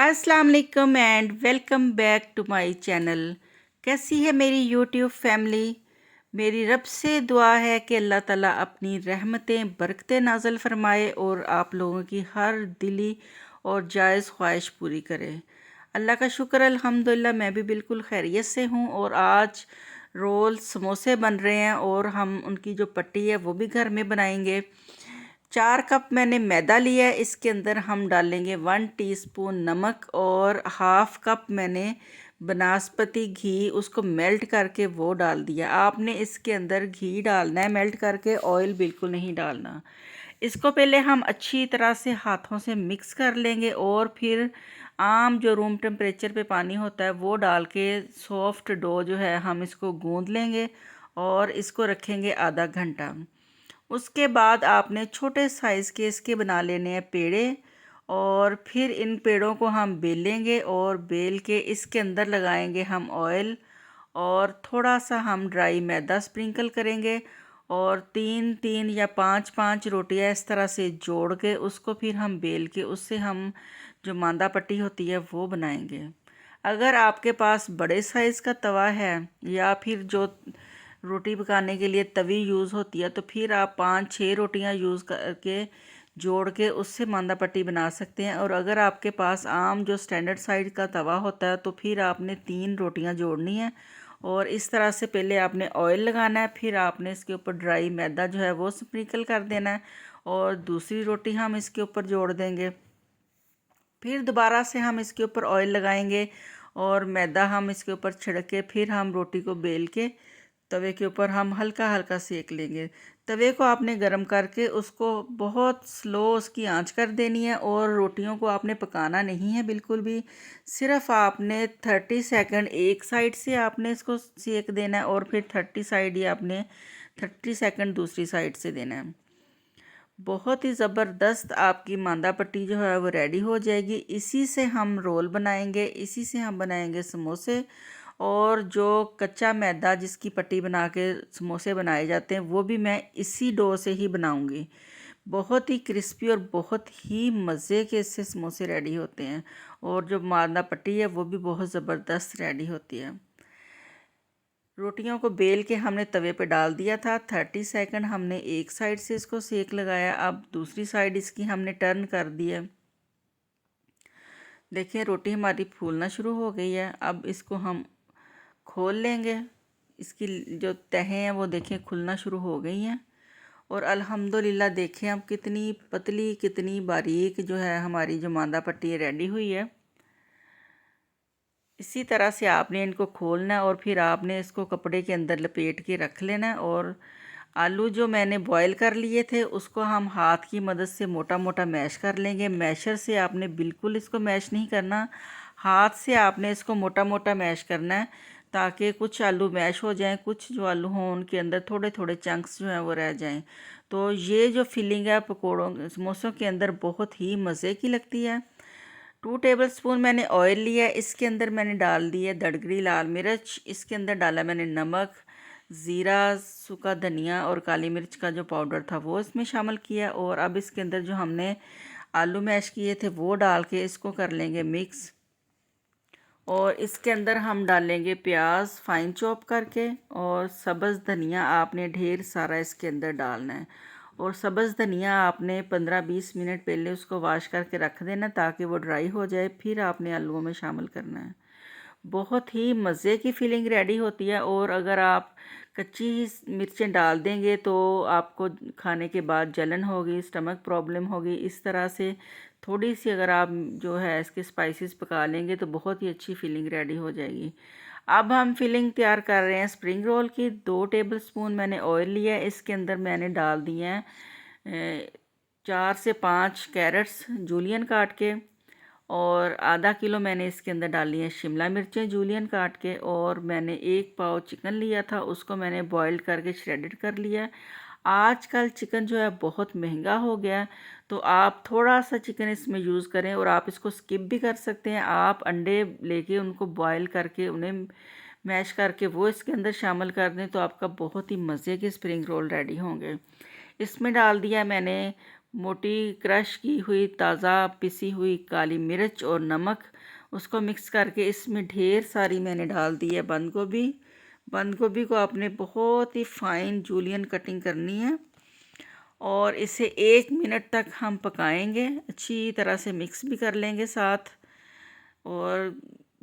अस्सलाम वालेकुम and welcome back to my channel. कैसी है मेरी यूट्यूब फैमिली। मेरी रब से दुआ है कि अल्लाह ताला अपनी रहमतें बरकतें नाज़िल फरमाए और आप लोगों की हर दिली और जायज़ ख्वाहिश पूरी करे। अल्लाह का शुक्र अल्हम्दुलिल्लाह मैं भी बिल्कुल खैरियत से हूँ। और आज रोल समोसे बन रहे हैं और हम उनकी जो पट्टी है वो भी घर में बनाएंगे। 4 कप मैंने मैदा लिया है। इसके अंदर हम डालेंगे 1 टीस्पून नमक और हाफ कप मैंने बनास्पति घी उसको मेल्ट करके वो डाल दिया। आपने इसके अंदर घी डालना है मेल्ट करके, ऑयल बिल्कुल नहीं डालना। इसको पहले हम अच्छी तरह से हाथों से मिक्स कर लेंगे और फिर आम जो रूम टेम्परेचर पे पानी होता है वो डाल के सॉफ्ट डो जो है हम इसको गूंद लेंगे और इसको रखेंगे आधा घंटा। उसके बाद आपने छोटे साइज़ के इसके बना लेने हैं पेड़े और फिर इन पेड़ों को हम बेलेंगे और बेल के इसके अंदर लगाएंगे हम ऑयल और थोड़ा सा हम ड्राई मैदा स्प्रिंकल करेंगे और 3-3 या 5-5 रोटियां इस तरह से जोड़ के उसको फिर हम बेल के उससे हम जो मांदा पट्टी होती है वो बनाएंगे। अगर आपके पास बड़े साइज़ का तवा है या फिर जो रोटी पकाने के लिए तवी यूज़ होती है तो फिर आप 5-6 रोटियां यूज़ करके जोड़ के उससे मांदा पट्टी बना सकते हैं। और अगर आपके पास आम जो स्टैंडर्ड साइज का तवा होता है तो फिर आपने 3 रोटियां जोड़नी है और इस तरह से पहले आपने ऑयल लगाना है, फिर आपने इसके ऊपर ड्राई मैदा जो है वो स्प्रिंकल कर देना है और दूसरी रोटी हम इसके ऊपर जोड़ देंगे। फिर दोबारा से हम इसके ऊपर ऑयल लगाएंगे और मैदा हम इसके ऊपर छिड़क के फिर हम रोटी को बेल के तवे के ऊपर हम हल्का हल्का सेक लेंगे। तवे को आपने गरम करके उसको बहुत स्लो उसकी आंच कर देनी है और रोटियों को आपने पकाना नहीं है बिल्कुल भी। सिर्फ आपने 30 सेकंड एक साइड से आपने इसको सेक देना है और फिर 30 साइड ही आपने 30 सेकंड दूसरी साइड से देना है। बहुत ही ज़बरदस्त आपकी मांदा पट्टी जो है वो रेडी हो जाएगी। इसी से हम रोल बनाएंगे, इसी से हम बनाएंगे समोसे। और जो कच्चा मैदा जिसकी पट्टी बना के समोसे बनाए जाते हैं वो भी मैं इसी डो से ही बनाऊंगी। बहुत ही क्रिस्पी और बहुत ही मज़े के इससे समोसे रेडी होते हैं और जो मांदा पट्टी है वो भी बहुत ज़बरदस्त रेडी होती है। रोटियों को बेल के हमने तवे पे डाल दिया था। 30 सेकंड हमने एक साइड से इसको सेक लगाया। अब दूसरी साइड इसकी हमने टर्न कर दी है। देखिए रोटी हमारी फूलना शुरू हो गई है। अब इसको हम खोल लेंगे। इसकी जो तहें हैं वो देखें खुलना शुरू हो गई हैं और अल्हम्दुलिल्लाह देखें अब कितनी पतली कितनी बारीक जो है हमारी जो मांदा पट्टी रेडी हुई है। इसी तरह से आपने इनको खोलना है और फिर आपने इसको कपड़े के अंदर लपेट के रख लेना है। और आलू जो मैंने बॉईल कर लिए थे उसको हम हाथ की मदद से मोटा मोटा मैश कर लेंगे। मैशर से आपने बिल्कुल इसको मैश नहीं करना, हाथ से आपने इसको मोटा मोटा मैश करना है ताकि कुछ आलू मैश हो जाएं, कुछ जो आलू हों उनके अंदर थोड़े थोड़े चंक्स जो हैं वो रह जाएं। तो ये जो फिलिंग है पकौड़ों समोसों के अंदर बहुत ही मज़े की लगती है। 2 टेबलस्पून मैंने ऑयल लिया है। इसके अंदर मैंने डाल दी है दड़गड़ी लाल मिर्च, इसके अंदर डाला मैंने नमक, ज़ीरा, सूखा धनिया और काली मिर्च का जो पाउडर था वो इसमें शामिल किया। और अब इसके अंदर जो हमने आलू मैश किए थे वो डाल के इसको कर लेंगे मिक्स। और इसके अंदर हम डालेंगे प्याज फाइन चॉप करके और सब्ज़ धनिया आपने ढेर सारा इसके अंदर डालना है। और सब्ज़ धनिया आपने 15-20 मिनट पहले उसको वॉश करके रख देना ताकि वो ड्राई हो जाए, फिर आपने आलूओं में शामिल करना है। बहुत ही मज़े की फीलिंग रेडी होती है। और अगर आप कच्ची ही मिर्चें डाल देंगे तो आपको खाने के बाद जलन होगी, स्टमक प्रॉब्लम होगी। इस तरह से थोड़ी सी अगर आप जो है इसके स्पाइसेस पका लेंगे तो बहुत ही अच्छी फीलिंग रेडी हो जाएगी। अब हम फिलिंग तैयार कर रहे हैं स्प्रिंग रोल की। 2 टेबलस्पून मैंने ऑयल लिया है। इसके अंदर मैंने डाल दिए हैं 4 से 5 कैरेट्स जूलियन काट के और आधा किलो मैंने इसके अंदर डाली है शिमला मिर्चें जूलियन काट के। और मैंने 1 पाव चिकन लिया था, उसको मैंने बॉइल्ड करके श्रेडेड कर लिया। आजकल चिकन जो है बहुत महंगा हो गया है तो आप थोड़ा सा चिकन इसमें यूज़ करें और आप इसको स्किप भी कर सकते हैं। आप अंडे लेके उनको बॉयल करके उन्हें मैश करके वो इसके अंदर शामिल कर दें तो आपका बहुत ही मज़े के स्प्रिंग रोल रेडी होंगे। इसमें डाल दिया मैंने मोटी क्रश की हुई ताज़ा पिसी हुई काली मिर्च और नमक, उसको मिक्स करके इसमें ढेर सारी मैंने डाल दी है बंद गोभी। बंद गोभी को आपने बहुत ही फाइन जूलियन कटिंग करनी है और इसे 1 मिनट तक हम पकाएंगे। अच्छी तरह से मिक्स भी कर लेंगे साथ। और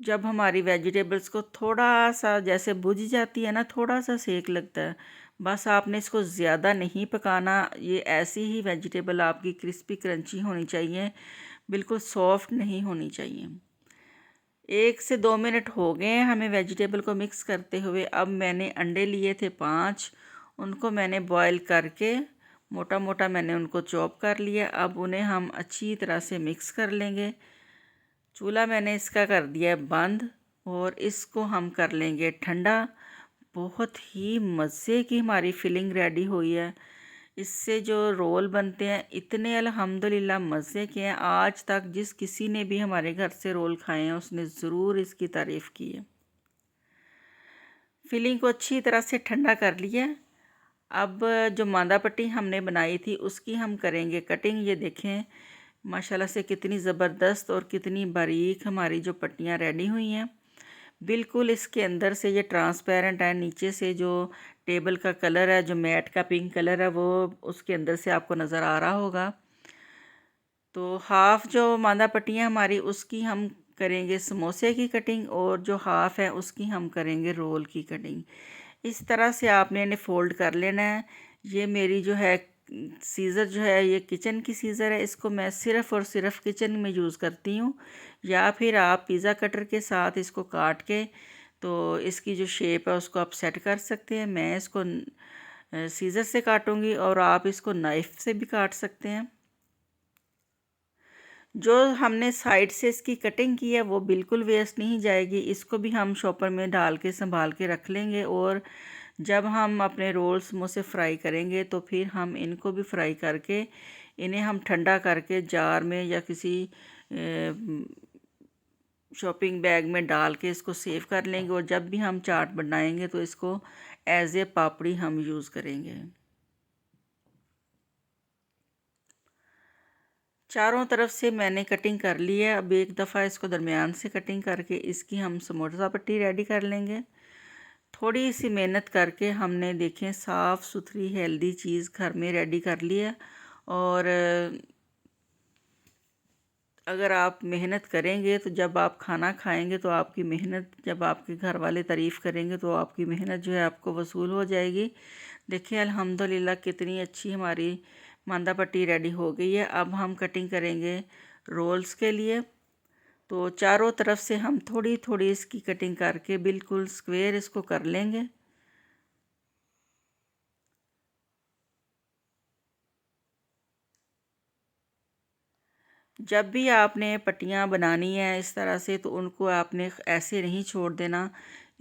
जब हमारी वेजिटेबल्स को थोड़ा सा जैसे बुझ जाती है ना, थोड़ा सा सेक लगता है, बस आपने इसको ज़्यादा नहीं पकाना। ये ऐसी ही वेजिटेबल आपकी क्रिस्पी क्रंची होनी चाहिए, बिल्कुल सॉफ्ट नहीं होनी चाहिए। 1 से 2 मिनट हो गए हैं हमें वेजिटेबल को मिक्स करते हुए। अब मैंने अंडे लिए थे 5, उनको मैंने बॉईल करके मोटा मोटा मैंने उनको चॉप कर लिया। अब उन्हें हम अच्छी तरह से मिक्स कर लेंगे। चूल्हा मैंने इसका कर दिया है बंद और इसको हम कर लेंगे ठंडा। बहुत ही मज़े की हमारी फिलिंग रेडी हुई है। इससे जो रोल बनते हैं इतने अल्हम्दुलिल्लाह मज़े के हैं। आज तक जिस किसी ने भी हमारे घर से रोल खाए हैं उसने ज़रूर इसकी तारीफ़ की है। फिलिंग को अच्छी तरह से ठंडा कर लिया। अब जो मांदा पट्टी हमने बनाई थी उसकी हम करेंगे कटिंग। ये देखें माशाल्लाह से कितनी ज़बरदस्त और कितनी बारीक हमारी जो पट्टियाँ रेडी हुई हैं। बिल्कुल इसके अंदर से ये ट्रांसपेरेंट है, नीचे से जो टेबल का कलर है, जो मैट का पिंक कलर है, वो उसके अंदर से आपको नज़र आ रहा होगा। तो हाफ़ जो मांदा पट्टियाँ हमारी उसकी हम करेंगे समोसे की कटिंग और जो हाफ़ है उसकी हम करेंगे रोल की कटिंग। इस तरह से आपने इन्हें फ़ोल्ड कर लेना है। ये मेरी जो है सीज़र जो है ये किचन की सीज़र है, इसको मैं सिर्फ़ और सिर्फ किचन में यूज़ करती हूँ। या फिर आप पिज़्ज़ा कटर के साथ इसको काट के तो इसकी जो शेप है उसको आप सेट कर सकते हैं। मैं इसको सीज़र से काटूँगी और आप इसको नाइफ़ से भी काट सकते हैं। जो हमने साइड से इसकी कटिंग की है वो बिल्कुल वेस्ट नहीं जाएगी। इसको भी हम शॉपर में डाल के संभाल के रख लेंगे और जब हम अपने रोल समोसे फ्राई करेंगे तो फिर हम इनको भी फ्राई करके इन्हें हम ठंडा करके जार में या किसी शॉपिंग बैग में डाल के इसको सेव कर लेंगे और जब भी हम चाट बनाएंगे तो इसको एज ए पापड़ी हम यूज़ करेंगे। चारों तरफ से मैंने कटिंग कर ली है। अब एक दफ़ा इसको दरमियान से कटिंग करके इसकी हम समोसा पट्टी रेडी कर लेंगे। थोड़ी सी मेहनत करके हमने देखें साफ़ सुथरी हेल्दी चीज़ घर में रेडी कर ली है। और अगर आप मेहनत करेंगे तो जब आप खाना खाएंगे तो आपकी मेहनत, जब आपके घर वाले तारीफ़ करेंगे तो आपकी मेहनत जो है आपको वसूल हो जाएगी। देखिए अल्हम्दुलिल्लाह कितनी अच्छी हमारी मांदा पट्टी रेडी हो गई है। अब हम कटिंग करेंगे रोल्स के लिए। तो चारों तरफ से हम थोड़ी थोड़ी इसकी कटिंग करके बिल्कुल स्क्वायर इसको कर लेंगे। जब भी आपने पट्टियाँ बनानी है इस तरह से तो उनको आपने ऐसे नहीं छोड़ देना,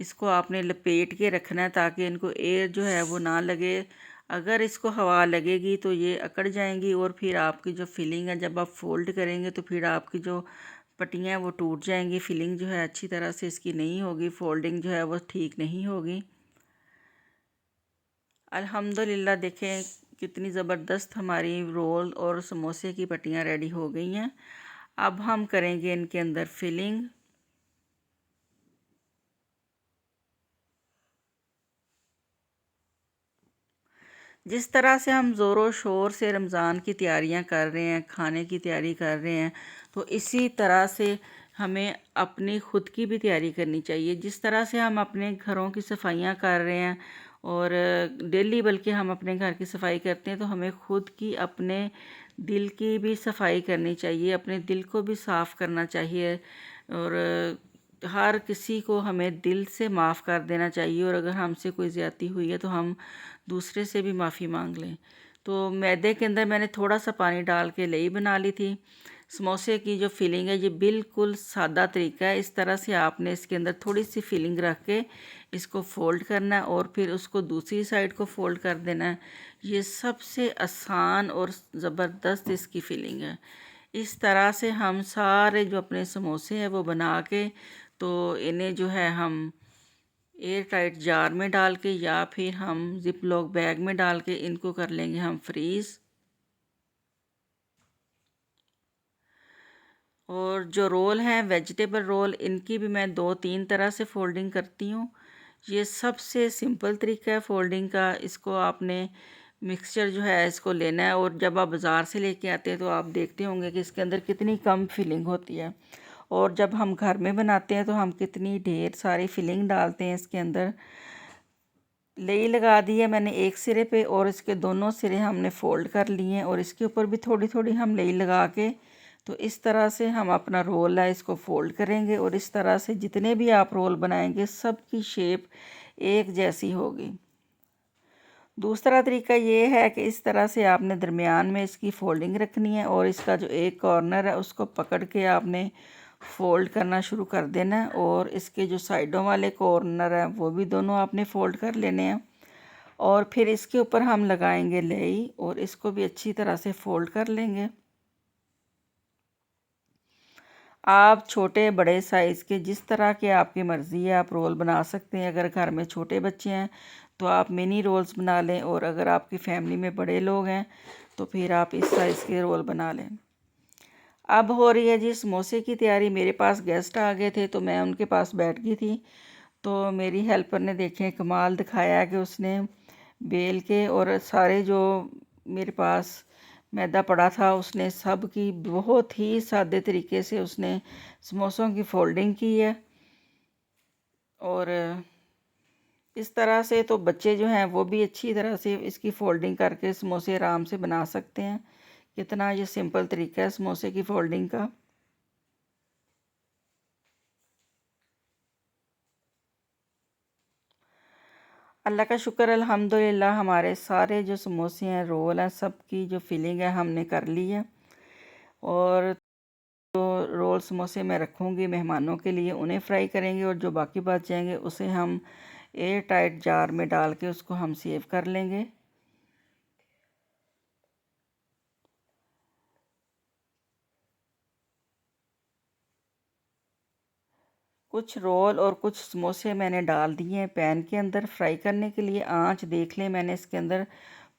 इसको आपने लपेट के रखना है ताकि इनको एयर जो है वो ना लगे। अगर इसको हवा लगेगी तो ये अकड़ जाएंगी और फिर आपकी जो फिलिंग है जब आप फोल्ड करेंगे तो फिर आपकी जो पट्टियाँ हैं वो टूट जाएंगी। फिलिंग जो है अच्छी तरह से इसकी नहीं होगी, फोल्डिंग जो है वो ठीक नहीं होगी। अल्हम्दुलिल्लाह देखें कितनी ज़बरदस्त हमारी रोल और समोसे की पट्टियाँ रेडी हो गई हैं। अब हम करेंगे इनके अंदर फिलिंग। जिस तरह से हम ज़ोरों शोर से रमज़ान की तैयारियां कर रहे हैं, खाने की तैयारी कर रहे हैं, तो इसी तरह से हमें अपनी ख़ुद की भी तैयारी करनी चाहिए। जिस तरह से हम अपने घरों की सफाइयां कर रहे हैं और डेली बल्कि हम अपने घर की सफाई करते हैं, तो हमें ख़ुद की अपने दिल की भी सफाई करनी चाहिए, अपने दिल को भी साफ़ करना चाहिए। और हर किसी को हमें दिल से माफ़ कर देना चाहिए और अगर हमसे कोई ज़्यादती हुई है तो हम दूसरे से भी माफ़ी मांग लें। तो मैदे के अंदर मैंने थोड़ा सा पानी डाल के लई बना ली थी। समोसे की जो फिलिंग है ये बिल्कुल सादा तरीका है। इस तरह से आपने इसके अंदर थोड़ी सी फिलिंग रख के इसको फ़ोल्ड करना है और फिर उसको दूसरी साइड को फ़ोल्ड कर देना है। ये सबसे आसान और ज़बरदस्त इसकी फिलिंग है। इस तरह से हम सारे जो अपने समोसे हैं वो बना के तो इन्हें जो है हम एयर टाइट जार में डाल के या फिर हम ज़िप लॉक बैग में डाल के इनको कर लेंगे हम फ्रीज़। और जो रोल हैं वेजिटेबल रोल, इनकी भी मैं 2-3 तरह से फ़ोल्डिंग करती हूँ। ये सबसे सिंपल तरीका है फ़ोल्डिंग का। इसको आपने मिक्सचर जो है इसको लेना है, और जब आप बाज़ार से लेके आते हैं तो आप देखते होंगे कि इसके अंदर कितनी कम फिलिंग होती है, और जब हम घर में बनाते हैं तो हम कितनी ढेर सारी फिलिंग डालते हैं इसके अंदर। लेई लगा दी है मैंने एक सिरे पे, और इसके दोनों सिरे हमने फ़ोल्ड कर लिए हैं, और इसके ऊपर भी थोड़ी थोड़ी हम लेई लगा के, तो इस तरह से हम अपना रोल है इसको फ़ोल्ड करेंगे, और इस तरह से जितने भी आप रोल बनाएंगे सब की शेप एक जैसी होगी। दूसरा तरीका ये है कि इस तरह से आपने दरमियान में इसकी फ़ोल्डिंग रखनी है, और इसका जो एक कॉर्नर है उसको पकड़ के आपने फ़ोल्ड करना शुरू कर देना है, और इसके जो साइडों वाले कॉर्नर हैं वो भी दोनों आपने फ़ोल्ड कर लेने हैं। और फिर इसके ऊपर हम लगाएंगे लेई, और इसको भी अच्छी तरह से फ़ोल्ड कर लेंगे। आप छोटे बड़े साइज़ के जिस तरह के आपकी मर्ज़ी है आप रोल बना सकते हैं। अगर घर में छोटे बच्चे हैं तो आप मिनी रोल्स बना लें, और अगर आपकी फैमिली में बड़े लोग हैं तो फिर आप इस साइज़ के रोल बना लें। अब हो रही है जी समोसे की तैयारी। मेरे पास गेस्ट आ गए थे तो मैं उनके पास बैठ गई थी, तो मेरी हेल्पर ने देखें कमाल दिखाया कि उसने बेल के, और सारे जो मेरे पास मैदा पड़ा था उसने सब की बहुत ही सादे तरीके से उसने समोसों की फोल्डिंग की है। और इस तरह से तो बच्चे जो हैं वो भी अच्छी तरह से इसकी फोल्डिंग करके समोसे आराम से बना सकते हैं। कितना ये सिंपल तरीका है समोसे की फोल्डिंग का। अल्लाह का शुक्र अल्हम्दुलिल्लाह, हमारे सारे जो समोसे हैं रोल हैं सब की जो फिलिंग है हमने कर ली है। और तो रोल समोसे मैं रखूँगी मेहमानों के लिए, उन्हें फ्राई करेंगे, और जो बाकी बच जाएंगे उसे हम एयर टाइट जार में डाल के उसको हम सेव कर लेंगे। कुछ रोल और कुछ समोसे मैंने डाल दिए हैं पैन के अंदर फ्राई करने के लिए। आंच देख लें, मैंने इसके अंदर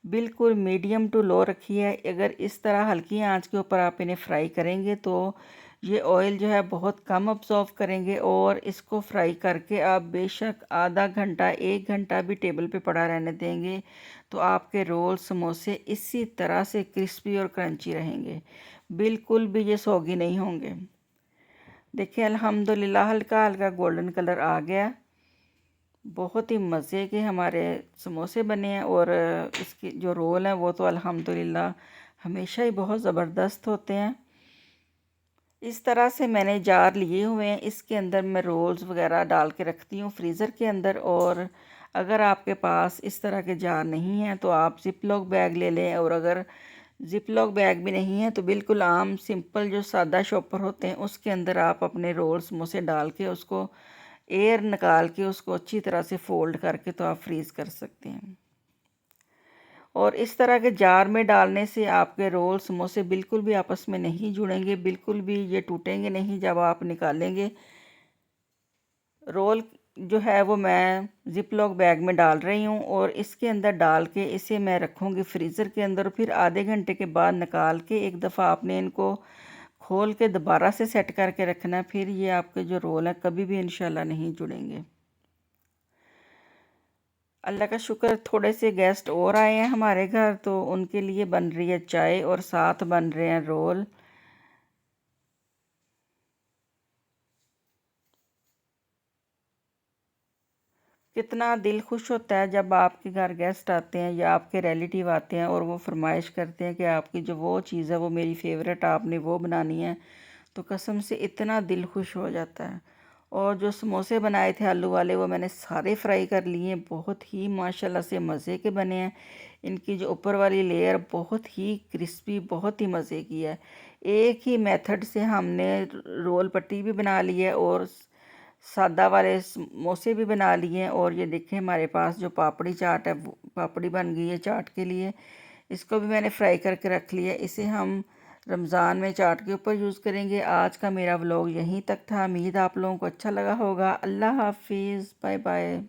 बिल्कुल मीडियम टू लो रखी है। अगर इस तरह हल्की आंच के ऊपर आप इन्हें फ्राई करेंगे तो ये ऑयल जो है बहुत कम अब्जॉर्व करेंगे, और इसको फ्राई करके आप बेशक आधा घंटा 1 घंटा भी टेबल पे पड़ा रहने देंगे तो आपके रोल समोसे इसी तरह से क्रिस्पी और क्रंची रहेंगे, बिल्कुल भी ये सौगी नहीं होंगे। देखिए अल्हम्दुलिल्लाह हल्का हल्का गोल्डन कलर आ गया। बहुत ही मज़े के हमारे समोसे बने हैं, और इसके जो रोल हैं वो तो अल्हम्दुलिल्लाह हमेशा ही बहुत ज़बरदस्त होते हैं। इस तरह से मैंने जार लिए हुए हैं, इसके अंदर मैं रोल्स वगैरह डाल के रखती हूँ फ्रीज़र के अंदर। और अगर आपके पास इस तरह के जार नहीं हैं तो आप ज़िप लॉक बैग ले लें, और अगर ज़िप लॉक बैग भी नहीं है तो बिल्कुल आम सिंपल जो सादा शॉपर होते हैं उसके अंदर आप अपने रोल समोसे डाल के उसको एयर निकाल के उसको अच्छी तरह से फ़ोल्ड करके तो आप फ्रीज़ कर सकते हैं। और इस तरह के जार में डालने से आपके रोल समोसे बिल्कुल भी आपस में नहीं जुड़ेंगे, बिल्कुल भी ये टूटेंगे नहीं जब आप निकालेंगे। रोल जो है वो मैं ज़िप लॉक बैग में डाल रही हूँ, और इसके अंदर डाल के इसे मैं रखूँगी फ्रीज़र के अंदर। फिर आधे घंटे के बाद निकाल के एक दफ़ा आपने इनको खोल के दोबारा से सेट करके रखना है, फिर ये आपके जो रोल हैं कभी भी इंशाल्लाह नहीं जुड़ेंगे। अल्लाह का शुक्र थोड़े से गेस्ट और आए हैं हमारे घर, तो उनके लिए बन रही है चाय और साथ बन रहे हैं रोल। कितना दिल खुश होता है जब आपके घर गेस्ट आते हैं या आपके रिलेटिव आते हैं और वो फरमाइश करते हैं कि आपकी जो वो चीज़ है वो मेरी फ़ेवरेट, आपने वो बनानी है, तो कसम से इतना दिल खुश हो जाता है। और जो समोसे बनाए थे आलू वाले वो मैंने सारे फ्राई कर लिए, बहुत ही माशाल्लाह से मज़े के बने हैं। इनकी जो ऊपर वाली लेयर बहुत ही क्रिस्पी, बहुत ही मज़े की है। एक ही मेथड से हमने रोल पट्टी भी बना ली है और सादा वाले समोसे भी बना लिए हैं। और ये देखें हमारे पास जो पापड़ी चाट है वो पापड़ी बन गई है चाट के लिए। इसको भी मैंने फ्राई करके रख लिया। इसे हम रमज़ान में चाट के ऊपर यूज़ करेंगे। आज का मेरा व्लॉग यहीं तक था। उम्मीद आप लोगों को अच्छा लगा होगा। अल्लाह हाफिज़, बाय बाय।